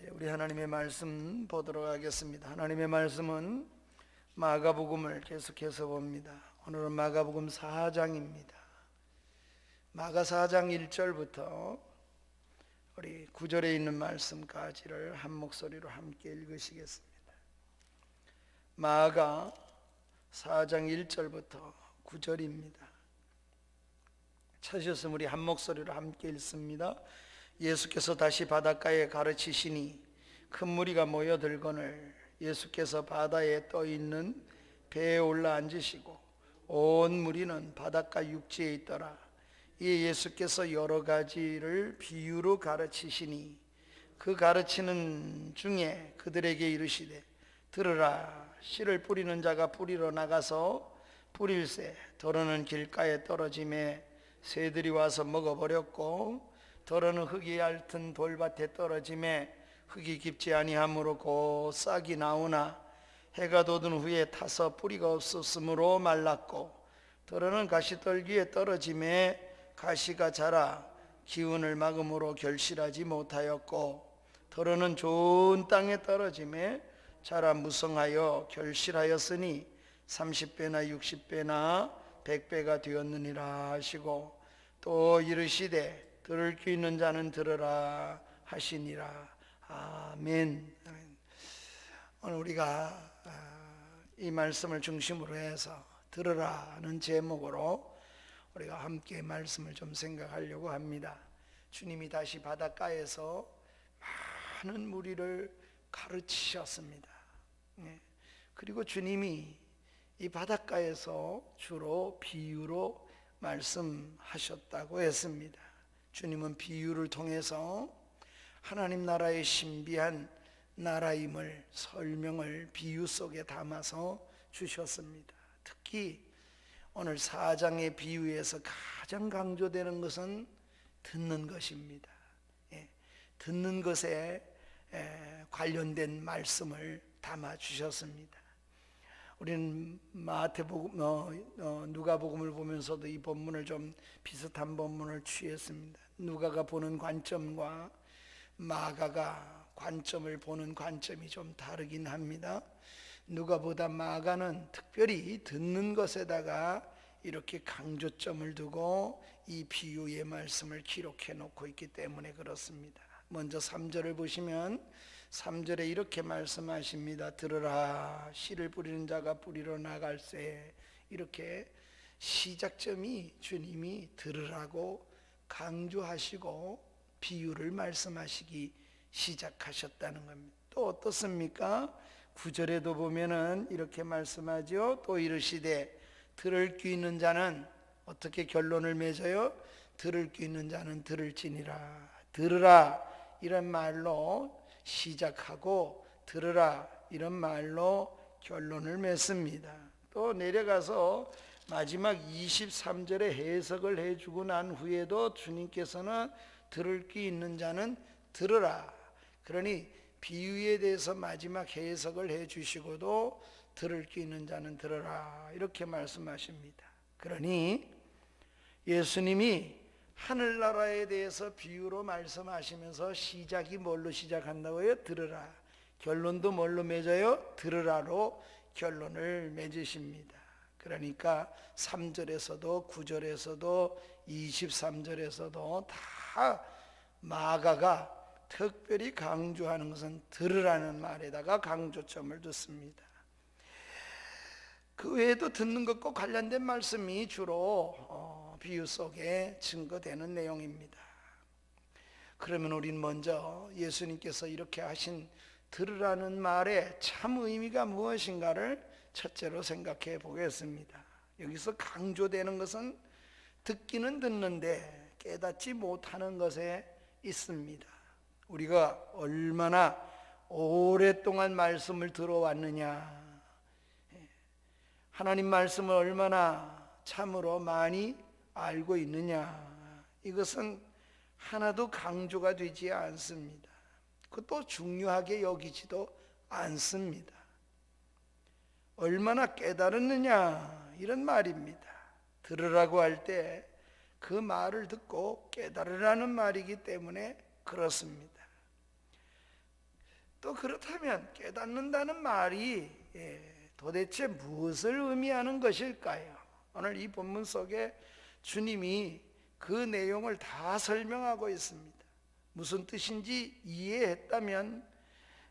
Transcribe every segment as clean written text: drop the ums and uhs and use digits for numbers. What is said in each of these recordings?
이제 우리 하나님의 말씀 보도록 하겠습니다. 하나님의 말씀은 마가복음을 계속해서 봅니다. 오늘은 마가복음 4장입니다. 마가 4장 1절부터 우리 9절에 있는 말씀까지를 한 목소리로 함께 읽으시겠습니다. 마가 4장 1절부터 9절입니다. 찾으셨으면 우리 한 목소리로 함께 읽습니다. 예수께서 다시 바닷가에 가르치시니 큰 무리가 모여들거늘 예수께서 바다에 떠 있는 배에 올라 앉으시고 온 무리는 바닷가 육지에 있더라. 이에 예수께서 여러 가지를 비유로 가르치시니 그 가르치는 중에 그들에게 이르시되 들으라. 씨를 뿌리는 자가 뿌리러 나가서 뿌릴새 더러는 길가에 떨어짐에 새들이 와서 먹어버렸고 더러는 흙이 얇은 돌밭에 떨어짐에 흙이 깊지 아니하므로 곧 싹이 나오나 해가 돋은 후에 타서 뿌리가 없었으므로 말랐고 더러는 가시떨기에 떨어짐에 가시가 자라 기운을 막음으로 결실하지 못하였고 더러는 좋은 땅에 떨어짐에 자라 무성하여 결실하였으니 30배나 60배나 100배가 되었느니라 하시고 또 이르시되 들을 귀 있는 자는 들으라 하시니라. 아멘. 오늘 우리가 이 말씀을 중심으로 해서 들으라는 제목으로 우리가 함께 말씀을 좀 생각하려고 합니다. 주님이 다시 바닷가에서 많은 무리를 가르치셨습니다. 그리고 주님이 이 바닷가에서 주로 비유로 말씀하셨다고 했습니다. 주님은 비유를 통해서 하나님 나라의 신비한 나라임을 설명을 비유 속에 담아서 주셨습니다. 특히 오늘 4장의 비유에서 가장 강조되는 것은 듣는 것입니다. 듣는 것에 관련된 말씀을 담아 주셨습니다. 우리는 마태복음, 누가복음을 보면서도 이 본문을 좀 비슷한 본문을 취했습니다. 누가가 보는 관점과 마가가 관점을 보는 관점이 좀 다르긴 합니다. 누가보다 마가는 특별히 듣는 것에다가 이렇게 강조점을 두고 이 비유의 말씀을 기록해 놓고 있기 때문에 그렇습니다. 먼저 3절을 보시면 3절에 이렇게 말씀하십니다. 들으라. 씨를 뿌리는 자가 뿌리러 나갈새. 이렇게 시작점이 주님이 들으라고 강조하시고 비유를 말씀하시기 시작하셨다는 겁니다. 또 어떻습니까? 9절에도 보면은 이렇게 말씀하죠. 또 이르시되 들을 귀 있는 자는 어떻게 결론을 맺어요? 들을 귀 있는 자는 들을지니라. 들으라 이런 말로 시작하고 들으라 이런 말로 결론을 맺습니다. 또 내려가서 마지막 23절에 해석을 해주고 난 후에도 주님께서는 들을 귀 있는 자는 들으라. 그러니 비유에 대해서 마지막 해석을 해주시고도 들을 귀 있는 자는 들으라 이렇게 말씀하십니다. 그러니 예수님이 하늘나라에 대해서 비유로 말씀하시면서 시작이 뭘로 시작한다고요? 들으라. 결론도 뭘로 맺어요? 들으라로 결론을 맺으십니다. 그러니까 3절에서도 9절에서도 23절에서도 다 마가가 특별히 강조하는 것은 들으라는 말에다가 강조점을 뒀습니다. 그 외에도 듣는 것과 관련된 말씀이 주로 비유 속에 증거되는 내용입니다. 그러면 우리는 먼저 예수님께서 이렇게 하신 들으라는 말의 참 의미가 무엇인가를 첫째로 생각해 보겠습니다. 여기서 강조되는 것은 듣기는 듣는데 깨닫지 못하는 것에 있습니다. 우리가 얼마나 오랫동안 말씀을 들어왔느냐, 하나님 말씀을 얼마나 참으로 많이 알고 있느냐, 이것은 하나도 강조가 되지 않습니다. 그것도 중요하게 여기지도 않습니다. 얼마나 깨달았느냐 이런 말입니다. 들으라고 할 때 그 말을 듣고 깨달으라는 말이기 때문에 그렇습니다. 또 그렇다면 깨닫는다는 말이 도대체 무엇을 의미하는 것일까요? 오늘 이 본문 속에 주님이 그 내용을 다 설명하고 있습니다. 무슨 뜻인지 이해했다면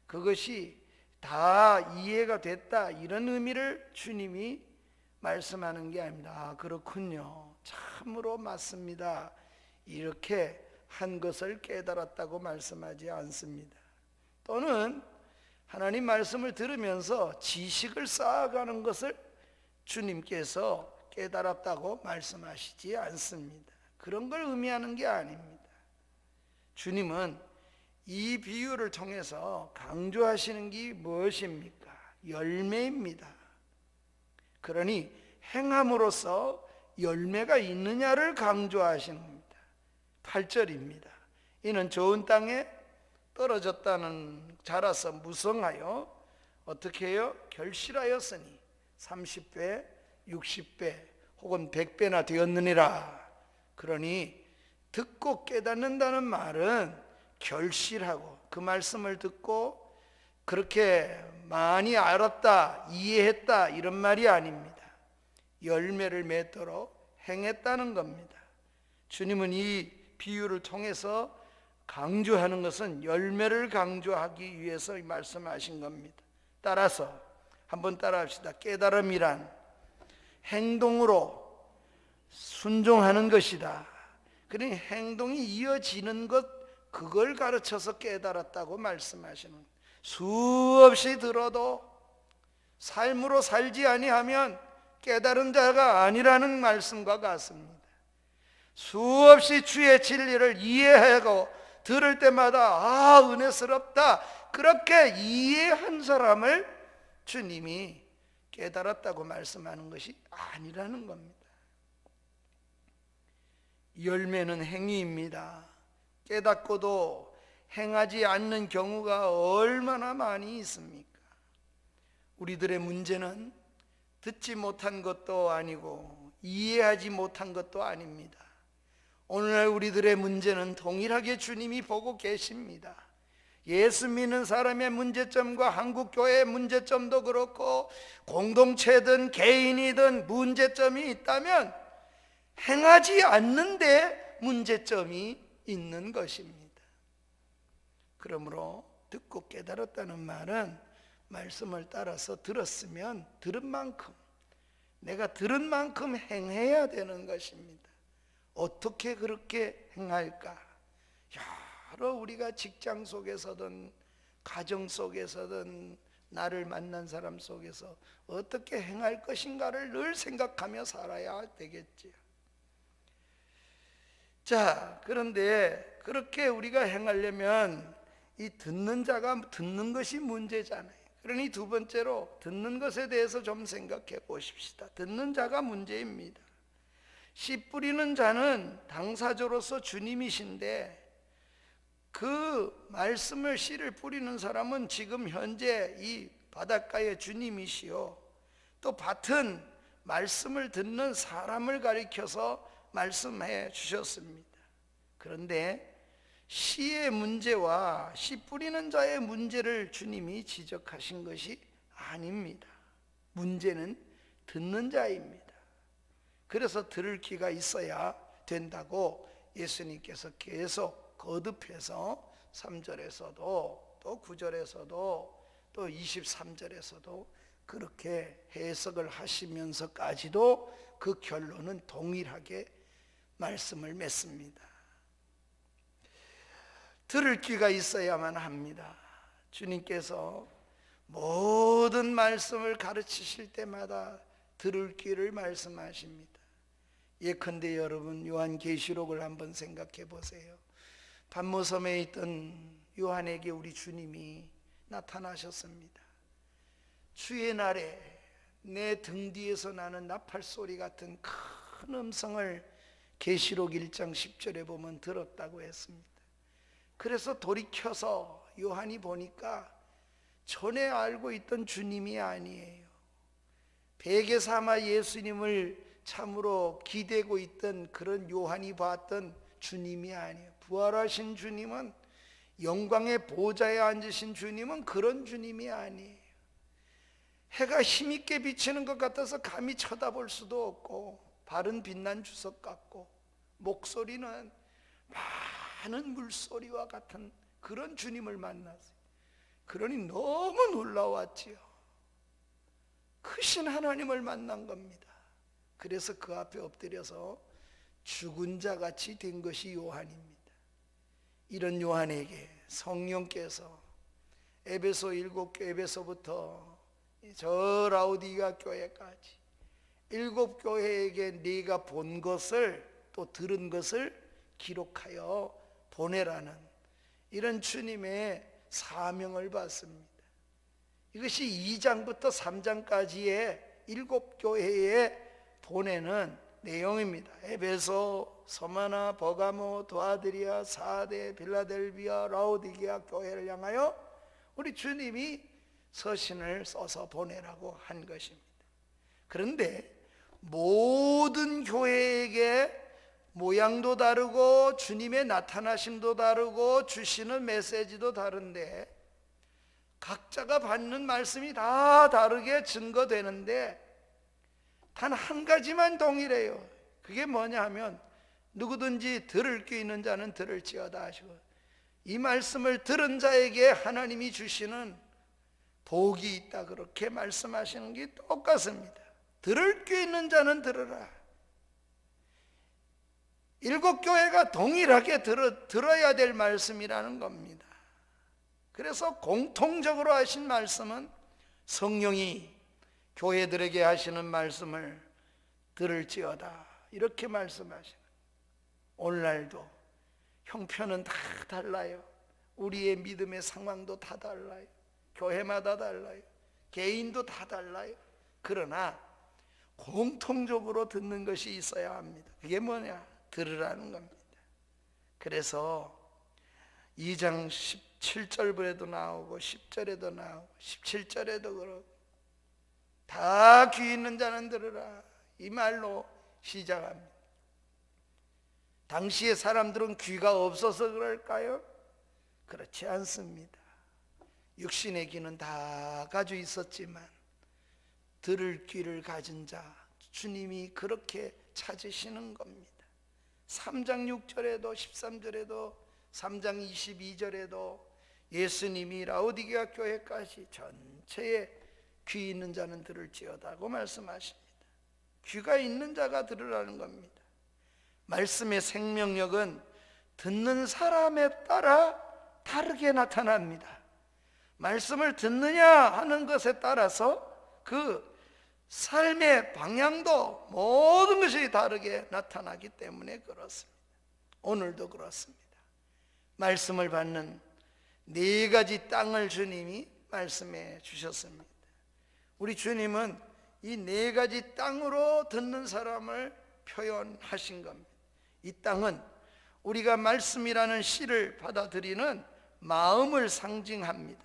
그것이 다 이해가 됐다, 이런 의미를 주님이 말씀하는 게 아닙니다. 아, 그렇군요, 참으로 맞습니다, 이렇게 한 것을 깨달았다고 말씀하지 않습니다. 또는 하나님 말씀을 들으면서 지식을 쌓아가는 것을 주님께서 깨달았다고 말씀하시지 않습니다. 그런 걸 의미하는 게 아닙니다. 주님은 이 비유를 통해서 강조하시는 게 무엇입니까? 열매입니다. 그러니 행함으로써 열매가 있느냐를 강조하시는 겁니다. 8절입니다. 이는 좋은 땅에 떨어졌다는 자라서 무성하여 어떻게 해요? 결실하였으니 30배, 60배 혹은 100배나 되었느니라. 그러니 듣고 깨닫는다는 말은 결실하고, 그 말씀을 듣고 그렇게 많이 알았다, 이해했다, 이런 말이 아닙니다. 열매를 맺도록 행했다는 겁니다. 주님은 이 비유를 통해서 강조하는 것은 열매를 강조하기 위해서 말씀하신 겁니다. 따라서 한번 따라합시다. 깨달음이란 행동으로 순종하는 것이다. 그러니 행동이 이어지는 것, 그걸 가르쳐서 깨달았다고 말씀하시는 겁니다. 수없이 들어도 삶으로 살지 아니하면 깨달은 자가 아니라는 말씀과 같습니다. 수없이 주의 진리를 이해하고 들을 때마다 아, 은혜스럽다, 그렇게 이해한 사람을 주님이 깨달았다고 말씀하는 것이 아니라는 겁니다. 열매는 행위입니다. 깨닫고도 행하지 않는 경우가 얼마나 많이 있습니까? 우리들의 문제는 듣지 못한 것도 아니고 이해하지 못한 것도 아닙니다. 오늘날 우리들의 문제는 동일하게 주님이 보고 계십니다. 예수 믿는 사람의 문제점과 한국교회의 문제점도 그렇고 공동체든 개인이든 문제점이 있다면 행하지 않는데 문제점이 있는 것입니다. 그러므로 듣고 깨달았다는 말은 말씀을 따라서 들었으면 들은 만큼, 내가 들은 만큼 행해야 되는 것입니다. 어떻게 그렇게 행할까? 여러 우리가 직장 속에서든 가정 속에서든 나를 만난 사람 속에서 어떻게 행할 것인가를 늘 생각하며 살아야 되겠지요. 자, 그런데 그렇게 우리가 행하려면 이 듣는 자가 듣는 것이 문제잖아요. 그러니 두 번째로 듣는 것에 대해서 좀 생각해 보십시다. 듣는 자가 문제입니다. 씨 뿌리는 자는 당사자로서 주님이신데 그 말씀을 씨를 뿌리는 사람은 지금 현재 이 바닷가의 주님이시요, 또 밭은 말씀을 듣는 사람을 가리켜서 말씀해 주셨습니다. 그런데 씨의 문제와 씨 뿌리는 자의 문제를 주님이 지적하신 것이 아닙니다. 문제는 듣는 자입니다. 그래서 들을 귀가 있어야 된다고 예수님께서 계속 거듭해서 3절에서도 또 9절에서도 또 23절에서도 그렇게 해석을 하시면서까지도 그 결론은 동일하게 말씀을 맺습니다. 들을 귀가 있어야만 합니다. 주님께서 모든 말씀을 가르치실 때마다 들을 귀를 말씀하십니다. 예컨대 여러분 요한계시록을 한번 생각해 보세요. pat모섬에 있던 요한에게 우리 주님이 나타나셨습니다. 주의 날에 내 등 뒤에서 나는 나팔 소리 같은 큰 음성을 계시록 1장 10절에 보면 들었다고 했습니다. 그래서 돌이켜서 요한이 보니까 전에 알고 있던 주님이 아니에요. 베개 삼아 예수님을 참으로 기대고 있던 그런 요한이 봤던 주님이 아니에요. 부활하신 주님은 영광의 보좌에 앉으신 주님은 그런 주님이 아니에요. 해가 힘있게 비치는 것 같아서 감히 쳐다볼 수도 없고, 발은 빛난 주석 같고, 목소리는 많은 물소리와 같은 그런 주님을 만났어요. 그러니 너무 놀라웠지요. 크신 하나님을 만난 겁니다. 그래서 그 앞에 엎드려서 죽은 자 같이 된 것이 요한입니다. 이런 요한에게 성령께서 에베소 7교회, 에베소부터 저 라우디가 교회까지 7교회에게 네가 본 것을 또 들은 것을 기록하여 보내라는 이런 주님의 사명을 받습니다. 이것이 2장부터 3장까지의 7교회에 보내는 내용입니다. 에베소, 서마나, 버가모, 도아드리아, 사데, 빌라델비아, 라오디게아 교회를 향하여 우리 주님이 서신을 써서 보내라고 한 것입니다. 그런데 모든 교회에게 모양도 다르고 주님의 나타나심도 다르고 주시는 메시지도 다른데 각자가 받는 말씀이 다 다르게 증거되는데 단 한 가지만 동일해요. 그게 뭐냐 하면 누구든지 들을 귀 있는 자는 들을지어다 하시고, 이 말씀을 들은 자에게 하나님이 주시는 복이 있다, 그렇게 말씀하시는 게 똑같습니다. 들을 귀 있는 자는 들으라. 7교회가 동일하게 들어야 될 말씀이라는 겁니다. 그래서 공통적으로 하신 말씀은 성령이 교회들에게 하시는 말씀을 들을지어다, 이렇게 말씀하시는. 오늘날도 형편은 다 달라요. 우리의 믿음의 상황도 다 달라요. 교회마다 달라요. 개인도 다 달라요. 그러나 공통적으로 듣는 것이 있어야 합니다. 그게 뭐냐? 들으라는 겁니다. 그래서 2장 17절에도 나오고 10절에도 나오고 17절에도 그렇고 다 귀 있는 자는 들으라, 이 말로 시작합니다. 당시의 사람들은 귀가 없어서 그럴까요? 그렇지 않습니다. 육신의 귀는 다 가지고 있었지만 들을 귀를 가진 자, 주님이 그렇게 찾으시는 겁니다. 3장 6절에도 13절에도 3장 22절에도 예수님이 라오디게아 교회까지 전체에 귀 있는 자는 들을지어다고 말씀하십니다. 귀가 있는 자가 들으라는 겁니다. 말씀의 생명력은 듣는 사람에 따라 다르게 나타납니다. 말씀을 듣느냐 하는 것에 따라서 그 삶의 방향도 모든 것이 다르게 나타나기 때문에 그렇습니다. 오늘도 그렇습니다. 말씀을 받는 4가지 땅을 주님이 말씀해 주셨습니다. 우리 주님은 이 4가지 땅으로 듣는 사람을 표현하신 겁니다. 이 땅은 우리가 말씀이라는 씨를 받아들이는 마음을 상징합니다.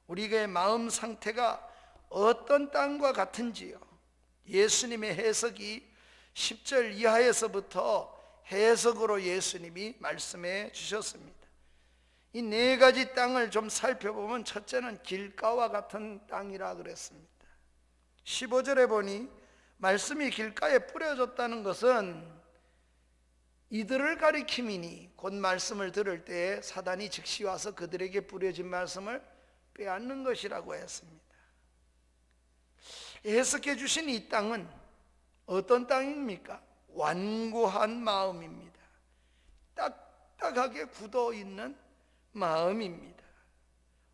우리의 마음 상태가 어떤 땅과 같은지요, 예수님의 해석이 10절 이하에서부터 해석으로 예수님이 말씀해 주셨습니다. 이 4가지 땅을 좀 살펴보면 첫째는 길가와 같은 땅이라 그랬습니다. 15절에 보니 말씀이 길가에 뿌려졌다는 것은 이들을 가리킴이니, 곧 말씀을 들을 때에 사단이 즉시 와서 그들에게 뿌려진 말씀을 빼앗는 것이라고 했습니다. 해석해 주신 이 땅은 어떤 땅입니까? 완고한 마음입니다. 딱딱하게 굳어 있는 마음입니다.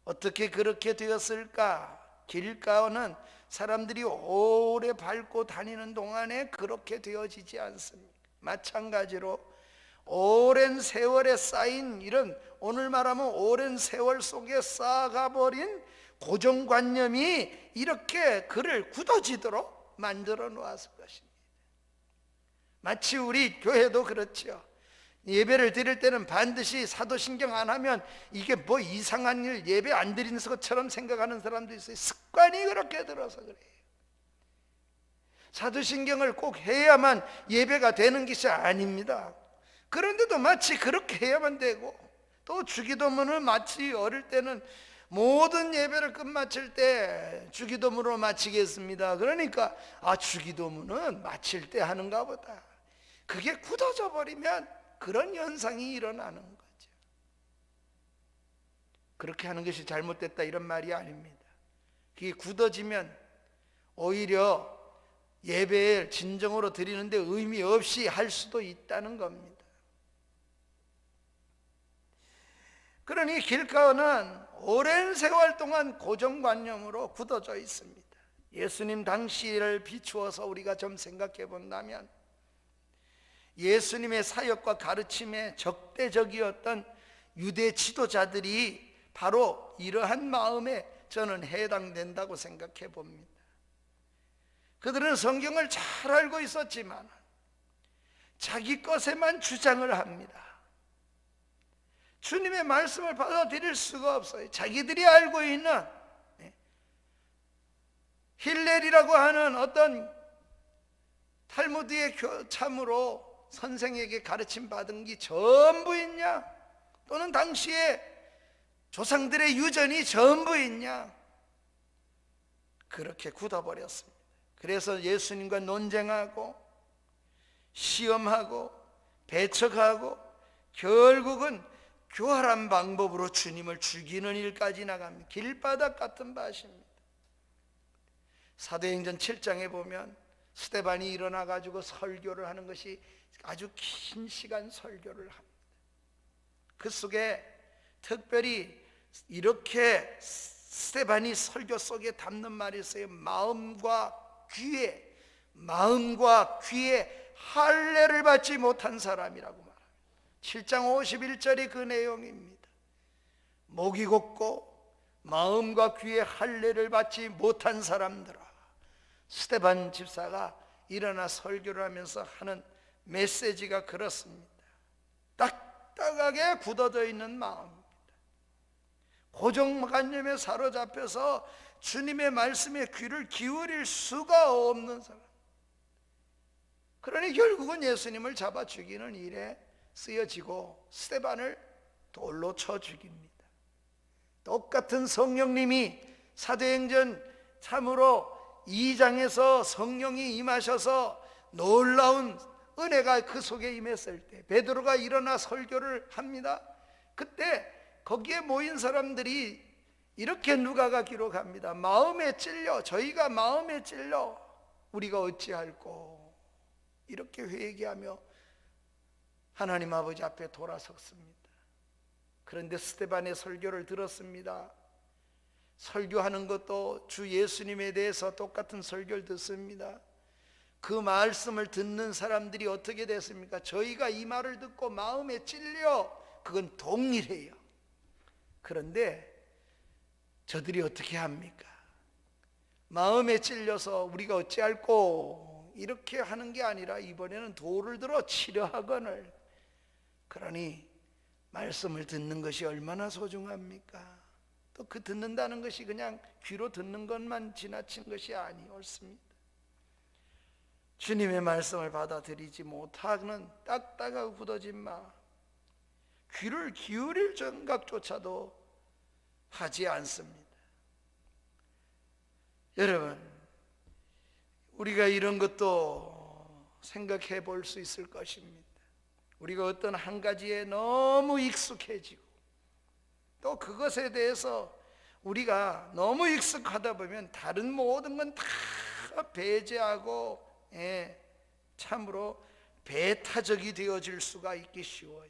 어떻게 그렇게 되었을까? 길가는 사람들이 오래 밟고 다니는 동안에 그렇게 되어지지 않습니다. 마찬가지로 오랜 세월에 쌓인 이런, 오늘 말하면 오랜 세월 속에 쌓아가 버린 고정관념이 이렇게 그를 굳어지도록 만들어 놓았을 것입니다. 마치 우리 교회도 그렇죠. 예배를 드릴 때는 반드시 사도신경 안 하면 이게 뭐 이상한 일, 예배 안 드리는 것처럼 생각하는 사람도 있어요. 습관이 그렇게 들어서 그래요. 사도신경을 꼭 해야만 예배가 되는 것이 아닙니다. 그런데도 마치 그렇게 해야만 되고, 또 주기도문을 마치 어릴 때는 모든 예배를 끝마칠 때 주기도문으로 마치겠습니다. 그러니까 주기도문은 마칠 때 하는가 보다. 그게 굳어져 버리면 그런 현상이 일어나는 거죠. 그렇게 하는 것이 잘못됐다 이런 말이 아닙니다. 그게 굳어지면 오히려 예배를 진정으로 드리는데 의미 없이 할 수도 있다는 겁니다. 그러니 길가는 오랜 세월 동안 고정관념으로 굳어져 있습니다. 예수님 당시를 비추어서 우리가 좀 생각해 본다면 예수님의 사역과 가르침에 적대적이었던 유대 지도자들이 바로 이러한 마음에 저는 해당된다고 생각해 봅니다. 그들은 성경을 잘 알고 있었지만 자기 것에만 주장을 합니다. 주님의 말씀을 받아들일 수가 없어요. 자기들이 알고 있는 힐렐이라고 하는 어떤 탈무드의 참으로 선생에게 가르침 받은 게 전부 있냐? 또는 당시에 조상들의 유전이 전부 있냐? 그렇게 굳어버렸습니다. 그래서 예수님과 논쟁하고 시험하고 배척하고 결국은 교활한 방법으로 주님을 죽이는 일까지 나갑니다. 길바닥 같은 밭입니다. 사도행전 7장에 보면 스데반이 일어나 가지고 설교를 하는 것이 아주 긴 시간 설교를 합니다. 그 속에 특별히 이렇게 스데반이 설교 속에 담는 말이 있어요. 마음과 귀에 할례를 받지 못한 사람이라고 말합니다. 7장 51절이 그 내용입니다. 목이 곧고 마음과 귀에 할례를 받지 못한 사람들아. 스데반 집사가 일어나 설교를 하면서 하는 메시지가 그렇습니다. 딱딱하게 굳어져 있는 마음입니다. 고정관념에 사로잡혀서 주님의 말씀에 귀를 기울일 수가 없는 사람. 그러니 결국은 예수님을 잡아 죽이는 일에 쓰여지고 스데반을 돌로 쳐 죽입니다. 똑같은 성령님이 사도행전 참으로 2장에서 성령이 임하셔서 놀라운 은혜가 그 속에 임했을 때 베드로가 일어나 설교를 합니다. 그때 거기에 모인 사람들이 이렇게 누가가 기록합니다. 마음에 찔려, 저희가 마음에 찔려 우리가 어찌할꼬, 이렇게 회개하며 하나님 아버지 앞에 돌아섰습니다. 그런데 스데반의 설교를 들었습니다. 설교하는 것도 주 예수님에 대해서 똑같은 설교를 듣습니다. 그 말씀을 듣는 사람들이 어떻게 됐습니까? 저희가 이 말을 듣고 마음에 찔려, 그건 동일해요. 그런데 저들이 어떻게 합니까? 마음에 찔려서 우리가 어찌할꼬 이렇게 하는 게 아니라 이번에는 돌을 들어 치려 하거늘. 그러니 말씀을 듣는 것이 얼마나 소중합니까? 또 그 듣는다는 것이 그냥 귀로 듣는 것만 지나친 것이 아니었습니다. 주님의 말씀을 받아들이지 못하는 딱딱하고 굳어진 마음, 귀를 기울일 생각조차도 하지 않습니다. 여러분, 우리가 이런 것도 생각해 볼 수 있을 것입니다. 우리가 어떤 한 가지에 너무 익숙해지고 또 그것에 대해서 우리가 너무 익숙하다 보면 다른 모든 건 다 배제하고 참으로 배타적이 되어질 수가 있기 쉬워요.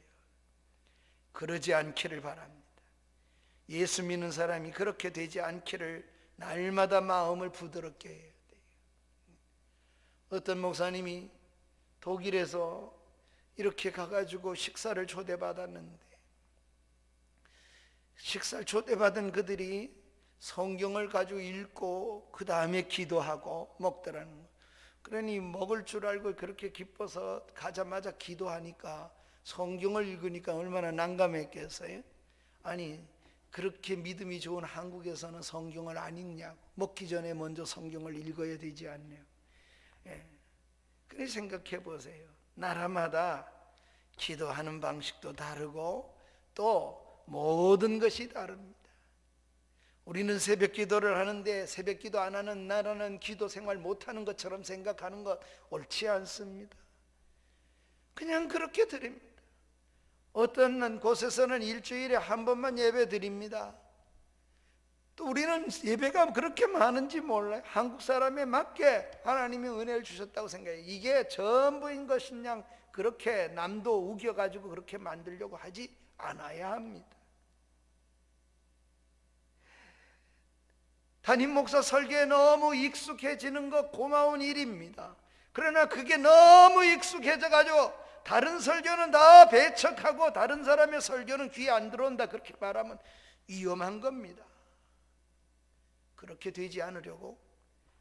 그러지 않기를 바랍니다. 예수 믿는 사람이 그렇게 되지 않기를 날마다 마음을 부드럽게 해야 돼요. 어떤 목사님이 독일에서 이렇게 가가지고 식사를 초대받았는데, 식사를 초대받은 그들이 성경을 가지고 읽고 그 다음에 기도하고 먹더라는 거예요. 그러니 먹을 줄 알고 그렇게 기뻐서 가자마자 기도하니까 성경을 읽으니까 얼마나 난감했겠어요? 아니, 그렇게 믿음이 좋은 한국에서는 성경을 안 읽냐고. 먹기 전에 먼저 성경을 읽어야 되지 않냐고. 그래 생각해 보세요. 나라마다 기도하는 방식도 다르고 또 모든 것이 다릅니다. 우리는 새벽 기도를 하는데 새벽 기도 안 하는 나라는 기도 생활 못하는 것처럼 생각하는 것 옳지 않습니다. 그냥 그렇게 드립니다. 어떤 곳에서는 일주일에 한 번만 예배 드립니다. 또 우리는 예배가 그렇게 많은지 몰라요. 한국 사람에 맞게 하나님이 은혜를 주셨다고 생각해요. 이게 전부인 것이냐, 그렇게 남도 우겨가지고 그렇게 만들려고 하지 않아야 합니다. 담임 목사 설교에 너무 익숙해지는 것 고마운 일입니다. 그러나 그게 너무 익숙해져가지고 다른 설교는 다 배척하고 다른 사람의 설교는 귀에 안 들어온다, 그렇게 말하면 위험한 겁니다. 그렇게 되지 않으려고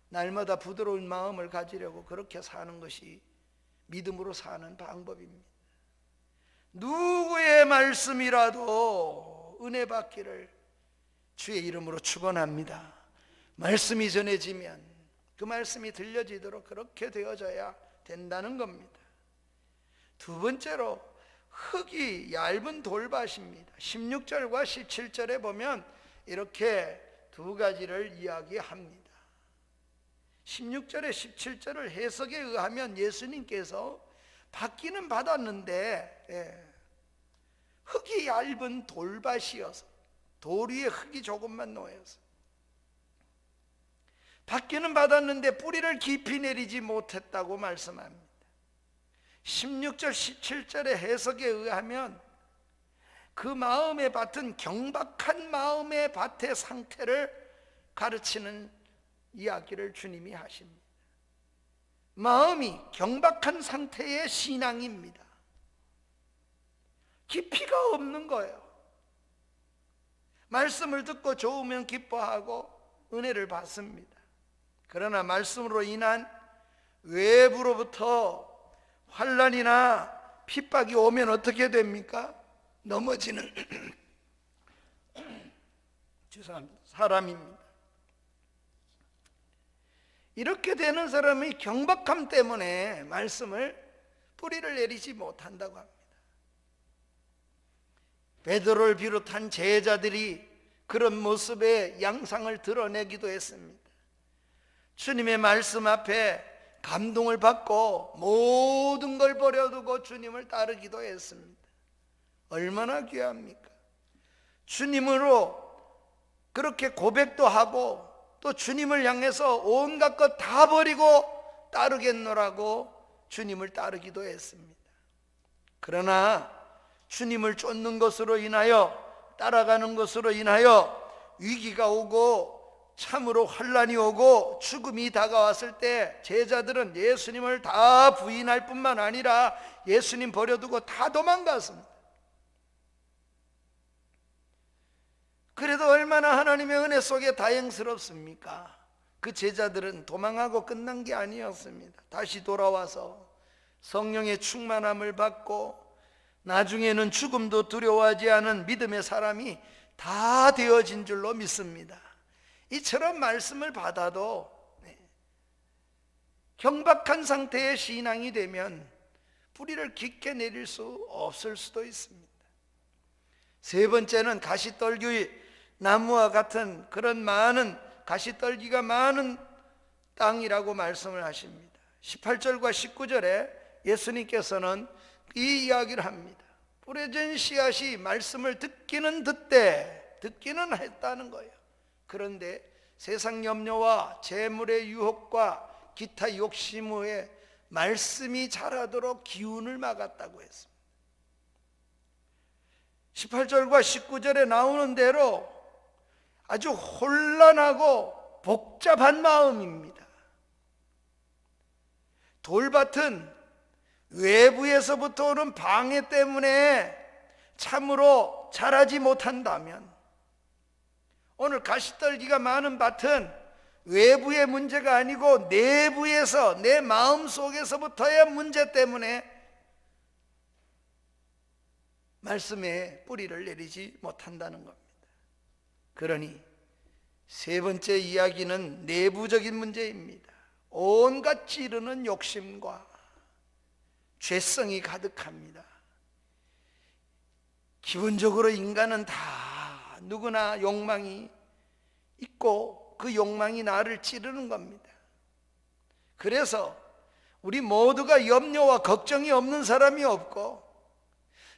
날마다 부드러운 마음을 가지려고 그렇게 사는 것이 믿음으로 사는 방법입니다. 누구의 말씀이라도 은혜 받기를 주의 이름으로 축원합니다. 말씀이 전해지면 그 말씀이 들려지도록 그렇게 되어져야 된다는 겁니다. 두 번째로 흙이 얇은 돌밭입니다. 16절과 17절에 보면 이렇게 두 가지를 이야기합니다. 16절에 17절을 해석에 의하면 예수님께서 받기는 받았는데 흙이 얇은 돌밭이어서 돌 위에 흙이 조금만 놓여서 받기는 받았는데 뿌리를 깊이 내리지 못했다고 말씀합니다. 16절 17절의 해석에 의하면 그 마음의 밭은 경박한 마음의 밭의 상태를 가르치는 이야기를 주님이 하십니다. 마음이 경박한 상태의 신앙입니다. 깊이가 없는 거예요. 말씀을 듣고 좋으면 기뻐하고 은혜를 받습니다. 그러나 말씀으로 인한 외부로부터 환난이나 핍박이 오면 어떻게 됩니까? 넘어지는 죄송합니다. 사람입니다. 이렇게 되는 사람이 경박함 때문에 말씀을 뿌리를 내리지 못한다고 합니다. 베드로를 비롯한 제자들이 그런 모습의 양상을 드러내기도 했습니다. 주님의 말씀 앞에 감동을 받고 모든 걸 버려두고 주님을 따르기도 했습니다. 얼마나 귀합니까? 주님으로 그렇게 고백도 하고 또 주님을 향해서 온갖 것 다 버리고 따르겠노라고 주님을 따르기도 했습니다. 그러나 주님을 쫓는 것으로 인하여, 따라가는 것으로 인하여 위기가 오고 참으로 환난이 오고 죽음이 다가왔을 때 제자들은 예수님을 다 부인할 뿐만 아니라 예수님 버려두고 다 도망갔습니다. 그래도 얼마나 하나님의 은혜 속에 다행스럽습니까? 그 제자들은 도망하고 끝난 게 아니었습니다. 다시 돌아와서 성령의 충만함을 받고 나중에는 죽음도 두려워하지 않은 믿음의 사람이 다 되어진 줄로 믿습니다. 이처럼 말씀을 받아도 경박한 상태의 신앙이 되면 뿌리를 깊게 내릴 수 없을 수도 있습니다. 세 번째는 가시떨기 나무와 같은 그런 많은 가시떨기가 많은 땅이라고 말씀을 하십니다. 18절과 19절에 예수님께서는 이 이야기를 합니다. 뿌려진 씨앗이 말씀을 듣기는 듣되 듣기는 했다는 거예요. 그런데 세상 염려와 재물의 유혹과 기타 욕심 후에 말씀이 자라도록 기운을 막았다고 했습니다. 18절과 19절에 나오는 대로 아주 혼란하고 복잡한 마음입니다. 돌밭은 외부에서부터 오는 방해 때문에 참으로 자라지 못한다면, 오늘 가시떨기가 많은 밭은 외부의 문제가 아니고 내부에서, 내 마음 속에서부터의 문제 때문에 말씀에 뿌리를 내리지 못한다는 겁니다. 그러니 세 번째 이야기는 내부적인 문제입니다. 온갖 찌르는 욕심과 죄성이 가득합니다. 기본적으로 인간은 다 누구나 욕망이 있고 그 욕망이 나를 찌르는 겁니다. 그래서 우리 모두가 염려와 걱정이 없는 사람이 없고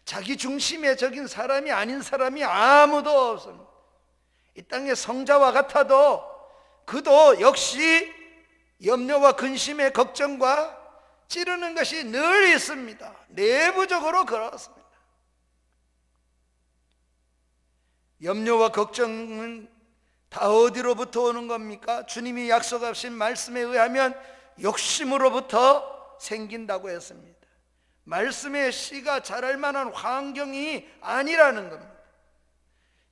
자기 중심적인 사람이 아닌 사람이 아무도 없습니다. 이 땅의 성자와 같아도 그도 역시 염려와 근심의 걱정과 찌르는 것이 늘 있습니다. 내부적으로 그렇습니다. 염려와 걱정은 다 어디로부터 오는 겁니까? 주님이 약속하신 말씀에 의하면 욕심으로부터 생긴다고 했습니다. 말씀의 씨가 자랄 만한 환경이 아니라는 겁니다.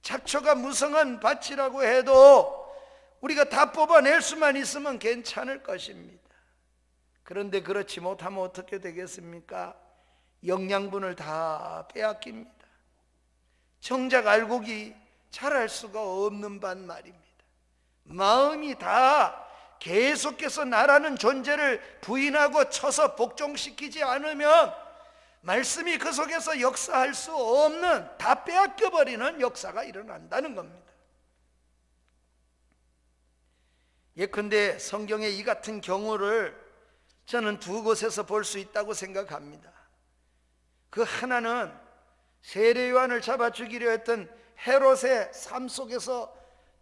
잡초가 무성한 밭이라고 해도 우리가 다 뽑아낼 수만 있으면 괜찮을 것입니다. 그런데 그렇지 못하면 어떻게 되겠습니까? 영양분을 다 빼앗깁니다. 정작 알곡이 자랄 수가 없는 반 말입니다. 마음이 다 계속해서 나라는 존재를 부인하고 쳐서 복종시키지 않으면 말씀이 그 속에서 역사할 수 없는, 다 빼앗겨버리는 역사가 일어난다는 겁니다. 예컨대 성경의 이 같은 경우를 저는 두 곳에서 볼 수 있다고 생각합니다. 그 하나는 세례 요한을 잡아 죽이려 했던 헤롯의 삶 속에서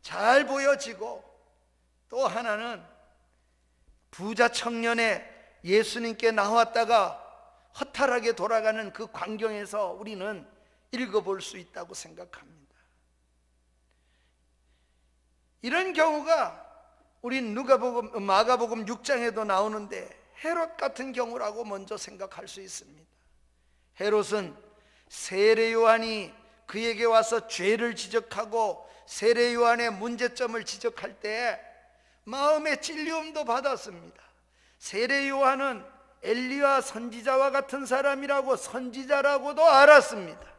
잘 보여지고, 또 하나는 부자 청년의 예수님께 나왔다가 허탈하게 돌아가는 그 광경에서 우리는 읽어볼 수 있다고 생각합니다. 이런 경우가 우리 마가복음 6장에도 나오는데 헤롯 같은 경우라고 먼저 생각할 수 있습니다. 헤롯은 세례 요한이 그에게 와서 죄를 지적하고 세례 요한의 문제점을 지적할 때 마음의 찔림도 받았습니다. 세례 요한은 엘리야 선지자와 같은 사람이라고, 선지자라고도 알았습니다.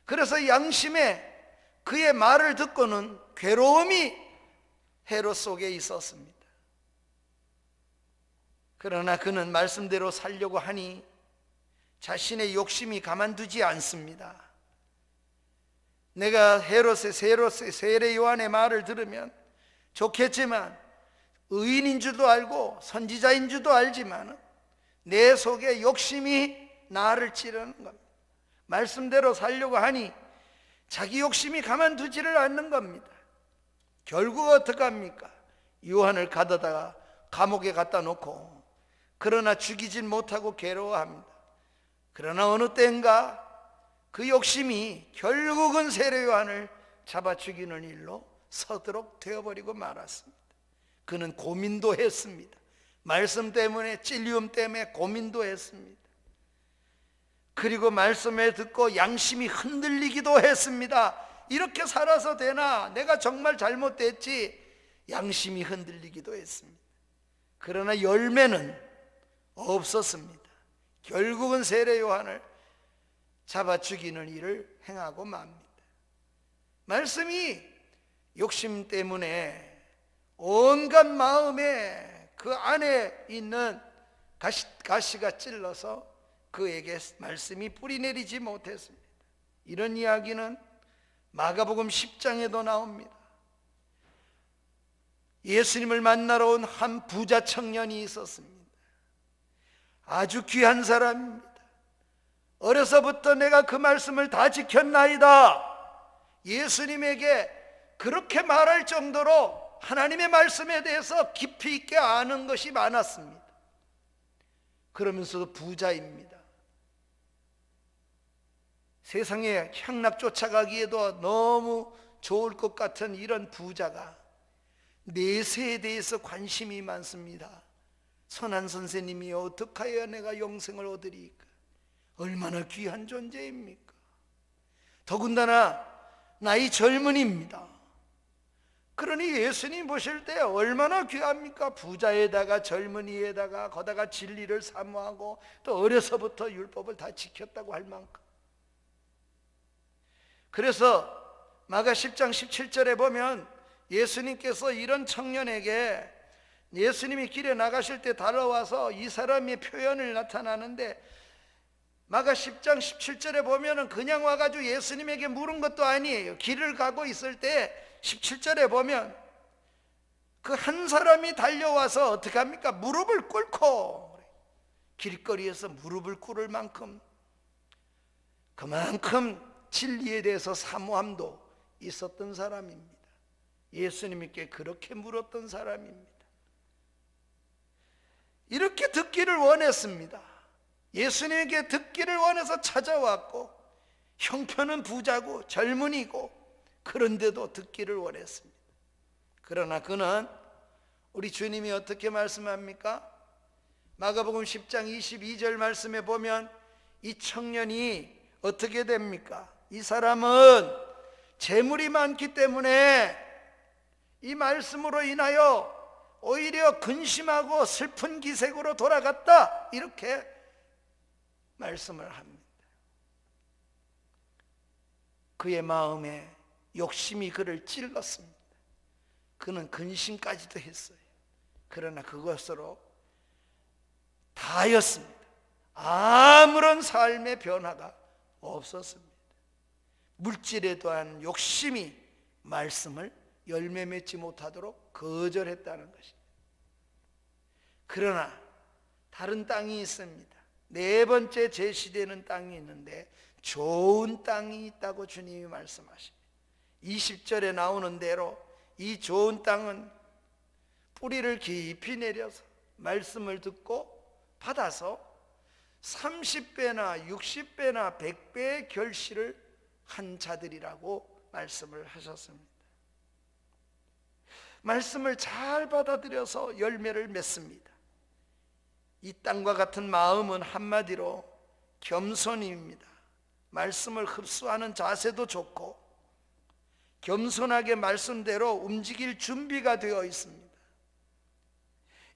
그래서 양심에 그의 말을 듣고는 괴로움이 헤롯 속에 있었습니다. 그러나 그는 말씀대로 살려고 하니 자신의 욕심이 가만두지 않습니다. 내가 헤롯의 세례 요한의 말을 들으면 좋겠지만, 의인인 줄도 알고 선지자인 줄도 알지만 내 속에 욕심이 나를 찌르는 겁니다. 말씀대로 살려고 하니 자기 욕심이 가만두지를 않는 겁니다. 결국 어떻게 합니까? 요한을 가져다가 감옥에 갖다 놓고, 그러나 죽이진 못하고 괴로워합니다. 그러나 어느 때인가 그 욕심이 결국은 세례 요한을 잡아 죽이는 일로 서도록 되어버리고 말았습니다. 그는 고민도 했습니다. 말씀 때문에, 찔리움 때문에 고민도 했습니다. 그리고 말씀을 듣고 양심이 흔들리기도 했습니다. 이렇게 살아서 되나? 내가 정말 잘못됐지? 양심이 흔들리기도 했습니다. 그러나 열매는 없었습니다. 결국은 세례 요한을 잡아 죽이는 일을 행하고 맙니다. 말씀이 욕심 때문에 온갖 마음에 그 안에 있는 가시가 찔러서 그에게 말씀이 뿌리내리지 못했습니다. 이런 이야기는 마가복음 10장에도 나옵니다. 예수님을 만나러 온 한 부자 청년이 있었습니다. 아주 귀한 사람입니다. 어려서부터 내가 그 말씀을 다 지켰나이다. 예수님에게 그렇게 말할 정도로 하나님의 말씀에 대해서 깊이 있게 아는 것이 많았습니다. 그러면서도 부자입니다. 세상에 향락 쫓아가기에도 너무 좋을 것 같은 이런 부자가 내세에 대해서 관심이 많습니다. 선한 선생님이 어떻게 하여 내가 영생을 얻으리까? 얼마나 귀한 존재입니까? 더군다나 나이 젊은입니다. 그러니 예수님 보실 때 얼마나 귀합니까? 부자에다가 젊은이에다가 거다가 진리를 사모하고 또 어려서부터 율법을 다 지켰다고 할 만큼. 그래서 마가 10장 17절에 보면 예수님께서 이런 청년에게, 예수님이 길에 나가실 때 달려와서 이 사람의 표현을 나타나는데, 마가 10장 17절에 보면은 그냥 와가지고 예수님에게 물은 것도 아니에요. 길을 가고 있을 때 17절에 보면 그 한 사람이 달려와서 어떻게 합니까? 무릎을 꿇고, 길거리에서 무릎을 꿇을 만큼 그만큼 진리에 대해서 사모함도 있었던 사람입니다. 예수님께 그렇게 물었던 사람입니다. 이렇게 듣기를 원했습니다. 예수님에게 듣기를 원해서 찾아왔고, 형편은 부자고 젊은이고, 그런데도 듣기를 원했습니다. 그러나 그는 우리 주님이 어떻게 말씀합니까? 마가복음 10장 22절 말씀에 보면 이 청년이 어떻게 됩니까? 이 사람은 재물이 많기 때문에 이 말씀으로 인하여 오히려 근심하고 슬픈 기색으로 돌아갔다, 이렇게 말씀을 합니다. 그의 마음에 욕심이 그를 찔렀습니다. 그는 근심까지도 했어요. 그러나 그것으로 다였습니다. 아무런 삶의 변화가 없었습니다. 물질에 대한 욕심이 말씀을 열매 맺지 못하도록 거절했다는 것입니다. 그러나 다른 땅이 있습니다. 네 번째 제시되는 땅이 있는데 좋은 땅이 있다고 주님이 말씀하십니다. 20절에 나오는 대로 이 좋은 땅은 뿌리를 깊이 내려서 말씀을 듣고 받아서 30배나 60배나 100배의 결실을 한 자들이라고 말씀을 하셨습니다. 말씀을 잘 받아들여서 열매를 맺습니다. 이 땅과 같은 마음은 한마디로 겸손입니다. 말씀을 흡수하는 자세도 좋고 겸손하게 말씀대로 움직일 준비가 되어 있습니다.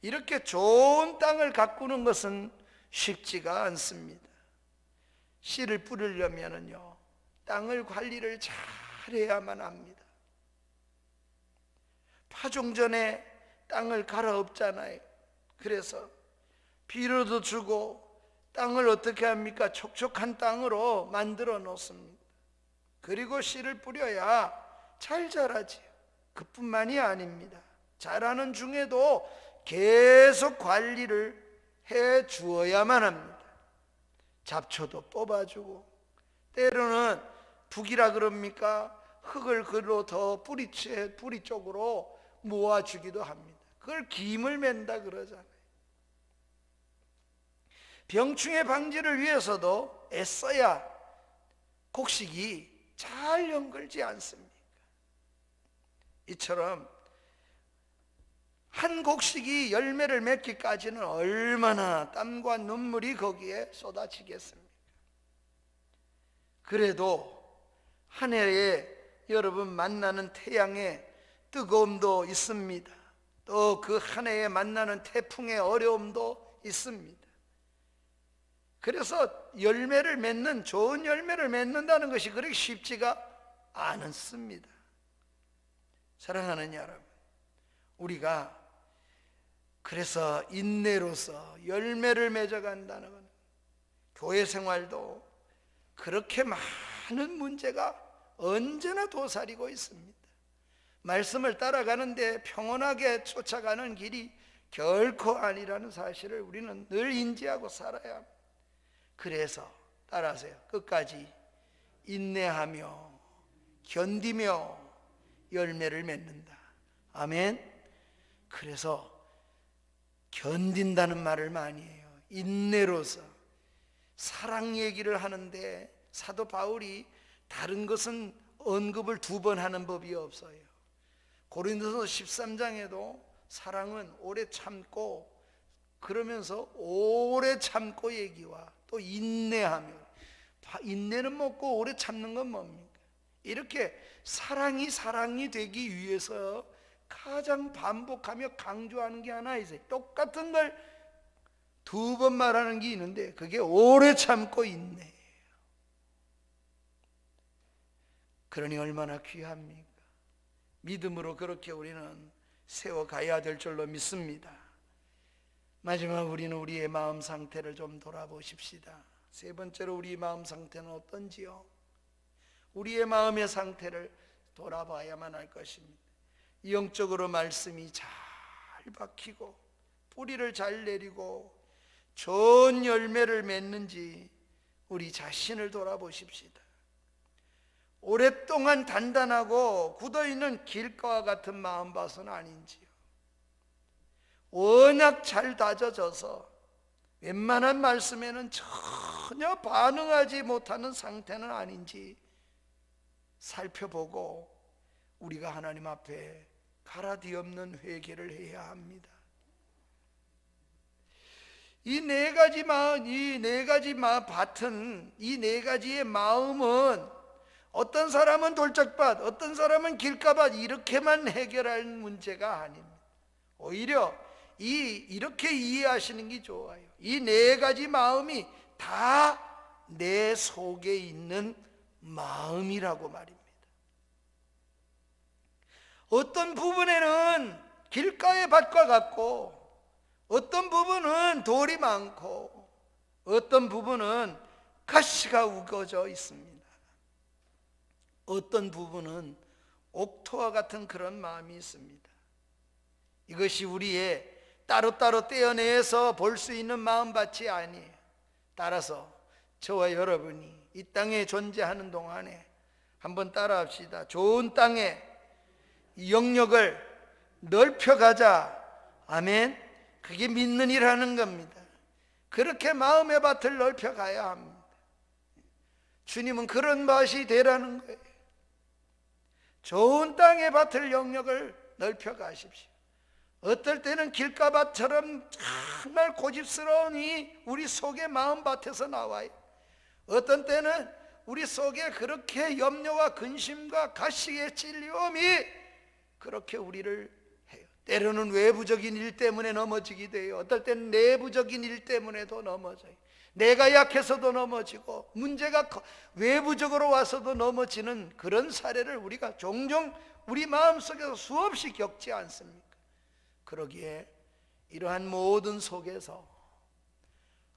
이렇게 좋은 땅을 가꾸는 것은 쉽지가 않습니다. 씨를 뿌리려면요, 땅을 관리를 잘 해야만 합니다. 파종 전에 땅을 갈아엎잖아요. 그래서 비료도 주고 땅을 어떻게 합니까? 촉촉한 땅으로 만들어 놓습니다. 그리고 씨를 뿌려야 잘 자라지요. 그뿐만이 아닙니다. 자라는 중에도 계속 관리를 해 주어야만 합니다. 잡초도 뽑아주고, 때로는 북이라 그럽니까? 흙을 그로 더 뿌리 쪽으로 모아주기도 합니다. 그걸 김을 맨다 그러잖아요. 병충해 방지를 위해서도 애써야 곡식이 잘 연결지 않습니까? 이처럼 한 곡식이 열매를 맺기까지는 얼마나 땀과 눈물이 거기에 쏟아지겠습니까? 그래도 한 해에 여러분 만나는 태양의 뜨거움도 있습니다. 또 그 한 해에 만나는 태풍의 어려움도 있습니다. 그래서 열매를 맺는, 좋은 열매를 맺는다는 것이 그렇게 쉽지가 않습니다. 사랑하는 여러분, 우리가 그래서 인내로서 열매를 맺어간다는 것, 교회 생활도 그렇게 많은 문제가 언제나 도사리고 있습니다. 말씀을 따라가는데 평온하게 쫓아가는 길이 결코 아니라는 사실을 우리는 늘 인지하고 살아야 합니다. 그래서 따라하세요. 끝까지 인내하며 견디며 열매를 맺는다. 아멘. 그래서 견딘다는 말을 많이 해요. 인내로서 사랑 얘기를 하는데 사도 바울이 다른 것은 언급을 2번 하는 법이 없어요. 고린도서 13장에도 사랑은 오래 참고, 그러면서 오래 참고 얘기와 또 인내하며, 인내는 먹고 오래 참는 건 뭡니까? 이렇게 사랑이 되기 위해서 가장 반복하며 강조하는 게 하나 있어요. 똑같은 걸 2번 말하는 게 있는데 그게 오래 참고 인내예요. 그러니 얼마나 귀합니까? 믿음으로 그렇게 우리는 세워가야 될 줄로 믿습니다. 마지막 우리는 우리의 마음 상태를 좀 돌아보십시다. 세 번째로 우리 마음 상태는 어떤지요? 우리의 마음의 상태를 돌아봐야만 할 것입니다. 영적으로 말씀이 잘 박히고 뿌리를 잘 내리고 좋은 열매를 맺는지 우리 자신을 돌아보십시다. 오랫동안 단단하고 굳어있는 길가와 같은 마음밭은 아닌지요. 워낙 잘 다져져서 웬만한 말씀에는 전혀 반응하지 못하는 상태는 아닌지 살펴보고 우리가 하나님 앞에 가라뒤없는 회개를 해야 합니다. 이 네 가지 마음, 이 네 가지 밭은, 이 네 가지의 마음은 어떤 사람은 돌짝밭, 어떤 사람은 길가밭 이렇게만 해결할 문제가 아닙니다. 오히려 이렇게 이해하시는 게 좋아요. 이 네 가지 마음이 다 내 속에 있는 마음이라고 말입니다. 어떤 부분에는 길가의 밭과 같고, 어떤 부분은 돌이 많고, 어떤 부분은 가시가 우거져 있습니다. 어떤 부분은 옥토와 같은 그런 마음이 있습니다. 이것이 우리의 따로따로 떼어내서 볼 수 있는 마음밭이 아니에요. 따라서 저와 여러분이 이 땅에 존재하는 동안에 한번 따라합시다. 좋은 땅에 영역을 넓혀가자. 아멘. 그게 믿는 일 하는 겁니다. 그렇게 마음의 밭을 넓혀가야 합니다. 주님은 그런 밭이 되라는 거예요. 좋은 땅의 밭을 영역을 넓혀가십시오. 어떨 때는 길가밭처럼 정말 고집스러우니 우리 속의 마음밭에서 나와요. 어떤 때는 우리 속에 그렇게 염려와 근심과 가시의 찔림이 그렇게 우리를 해요. 때로는 외부적인 일 때문에 넘어지기도 해요. 어떨 때는 내부적인 일 때문에도 넘어져요. 내가 약해서도 넘어지고 문제가 외부적으로 와서도 넘어지는 그런 사례를 우리가 종종 우리 마음속에서 수없이 겪지 않습니까? 그러기에 이러한 모든 속에서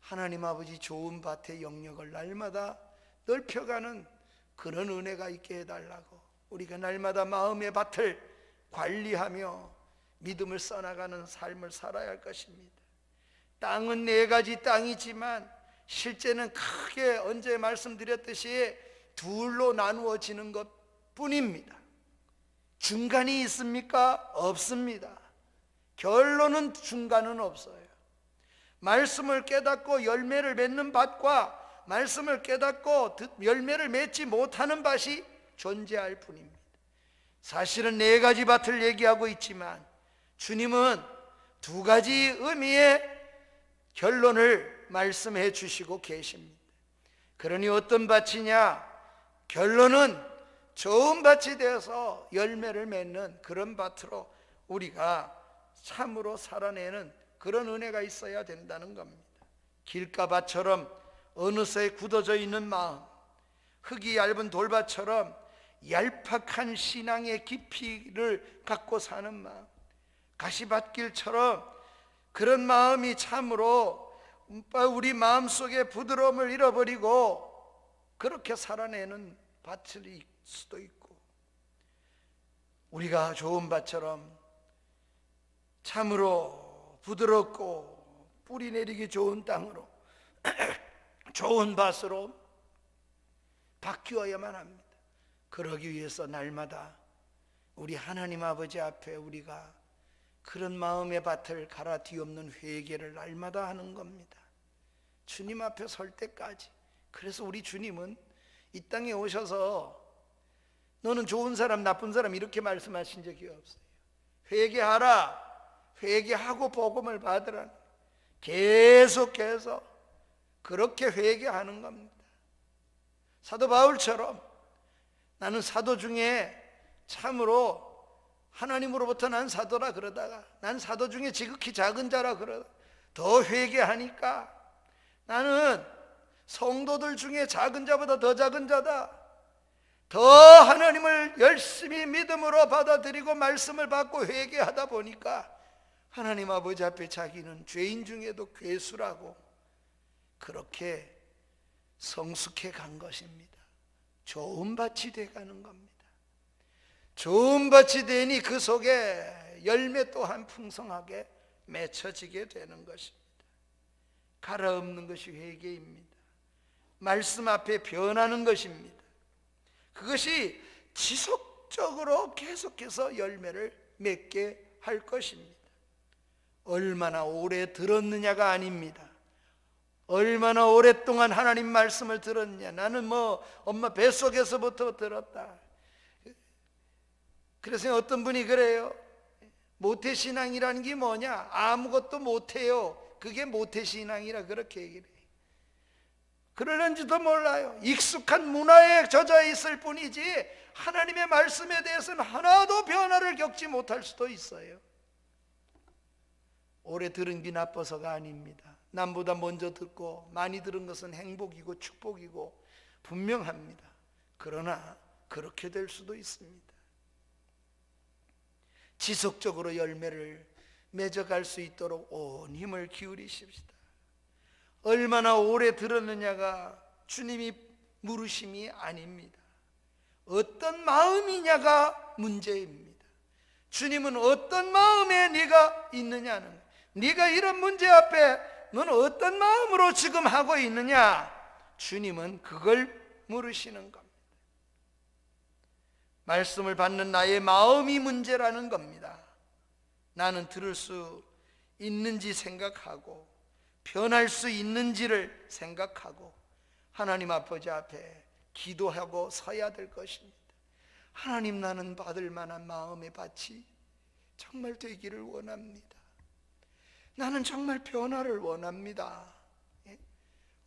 하나님 아버지 좋은 밭의 영역을 날마다 넓혀가는 그런 은혜가 있게 해달라고, 우리가 날마다 마음의 밭을 관리하며 믿음을 써나가는 삶을 살아야 할 것입니다. 땅은 네 가지 땅이지만 실제는 크게 언제 말씀드렸듯이 둘로 나누어지는 것 뿐입니다. 중간이 있습니까? 없습니다. 결론은 중간은 없어요. 말씀을 깨닫고 열매를 맺는 밭과 말씀을 깨닫고 열매를 맺지 못하는 밭이 존재할 뿐입니다. 사실은 네 가지 밭을 얘기하고 있지만 주님은 두 가지 의미의 결론을 말씀해 주시고 계십니다. 그러니 어떤 밭이냐? 결론은 좋은 밭이 되어서 열매를 맺는 그런 밭으로 우리가 참으로 살아내는 그런 은혜가 있어야 된다는 겁니다. 길가밭처럼 어느새 굳어져 있는 마음, 흙이 얇은 돌밭처럼 얄팍한 신앙의 깊이를 갖고 사는 마음, 가시밭길처럼 그런 마음이 참으로 우리 마음속에 부드러움을 잃어버리고 그렇게 살아내는 밭일 수도 있고, 우리가 좋은 밭처럼 참으로 부드럽고 뿌리 내리기 좋은 땅으로 좋은 밭으로 바뀌어야만 합니다. 그러기 위해서 날마다 우리 하나님 아버지 앞에 우리가 그런 마음의 밭을 갈아뒤엎는 회개를 날마다 하는 겁니다. 주님 앞에 설 때까지. 그래서 우리 주님은 이 땅에 오셔서 너는 좋은 사람 나쁜 사람 이렇게 말씀하신 적이 없어요. 회개하라, 회개하고 복음을 받으라. 계속해서 그렇게 회개하는 겁니다. 사도 바울처럼 나는 사도 중에 참으로 하나님으로부터 난 사도라 그러다가 난 사도 중에 지극히 작은 자라 그러다 더 회개하니까 나는 성도들 중에 작은 자보다 더 작은 자다, 더 하나님을 열심히 믿음으로 받아들이고 말씀을 받고 회개하다 보니까 하나님 아버지 앞에 자기는 죄인 중에도 괴수라고 그렇게 성숙해 간 것입니다. 좋은 밭이 돼 가는 겁니다. 좋은 밭이 되니 그 속에 열매 또한 풍성하게 맺혀지게 되는 것입니다. 갈아엎는 것이 회개입니다. 말씀 앞에 변하는 것입니다. 그것이 지속적으로 계속해서 열매를 맺게 할 것입니다. 얼마나 오래 들었느냐가 아닙니다. 얼마나 오랫동안 하나님 말씀을 들었냐. 나는 엄마 뱃속에서부터 들었다. 그래서 어떤 분이 그래요. 모태신앙이라는 게 뭐냐? 아무것도 못해요. 그게 모태신앙이라 그렇게 얘기를 해요. 그러는지도 몰라요. 익숙한 문화에 젖어 있을 뿐이지 하나님의 말씀에 대해서는 하나도 변화를 겪지 못할 수도 있어요. 오래 들은 게 나빠서가 아닙니다. 남보다 먼저 듣고 많이 들은 것은 행복이고 축복이고 분명합니다. 그러나 그렇게 될 수도 있습니다. 지속적으로 열매를 맺어갈 수 있도록 온 힘을 기울이십시다. 얼마나 오래 들었느냐가 주님이 물으심이 아닙니다. 어떤 마음이냐가 문제입니다. 주님은 어떤 마음에 네가 있느냐는 거예요. 네가 이런 문제 앞에 너는 어떤 마음으로 지금 하고 있느냐? 주님은 그걸 물으시는 겁니다. 말씀을 받는 나의 마음이 문제라는 겁니다. 나는 들을 수 있는지 생각하고 변할 수 있는지를 생각하고 하나님 아버지 앞에 기도하고 서야 될 것입니다. 하나님, 나는 받을 만한 마음의 밭이 정말 되기를 원합니다. 나는 정말 변화를 원합니다.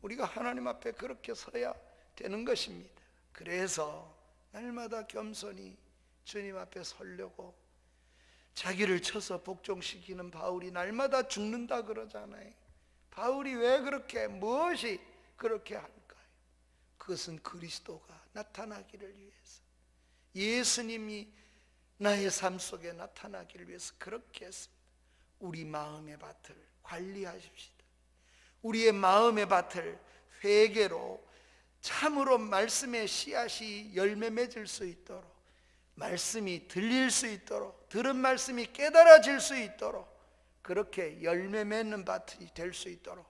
우리가 하나님 앞에 그렇게 서야 되는 것입니다. 그래서 날마다 겸손히 주님 앞에 서려고, 자기를 쳐서 복종시키는 바울이 날마다 죽는다 그러잖아요. 바울이 왜 그렇게, 무엇이 그렇게 할까요? 그것은 그리스도가 나타나기를 위해서, 예수님이 나의 삶 속에 나타나기를 위해서 그렇게 했습니다. 우리 마음의 밭을 관리하십시다. 우리의 마음의 밭을 회개로 참으로 말씀의 씨앗이 열매 맺을 수 있도록, 말씀이 들릴 수 있도록, 들은 말씀이 깨달아질 수 있도록, 그렇게 열매 맺는 밭이 될 수 있도록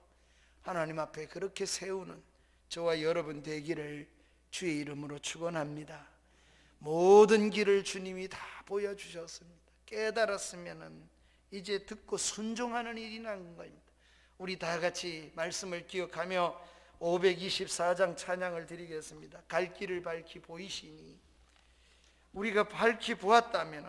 하나님 앞에 그렇게 세우는 저와 여러분 되기를 주의 이름으로 축원합니다. 모든 길을 주님이 다 보여주셨습니다. 깨달았으면 이제 듣고 순종하는 일이 나는 겁니다. 우리 다 같이 말씀을 기억하며 524장 찬양을 드리겠습니다. 갈 길을 밝히 보이시니, 우리가 밝히 보았다면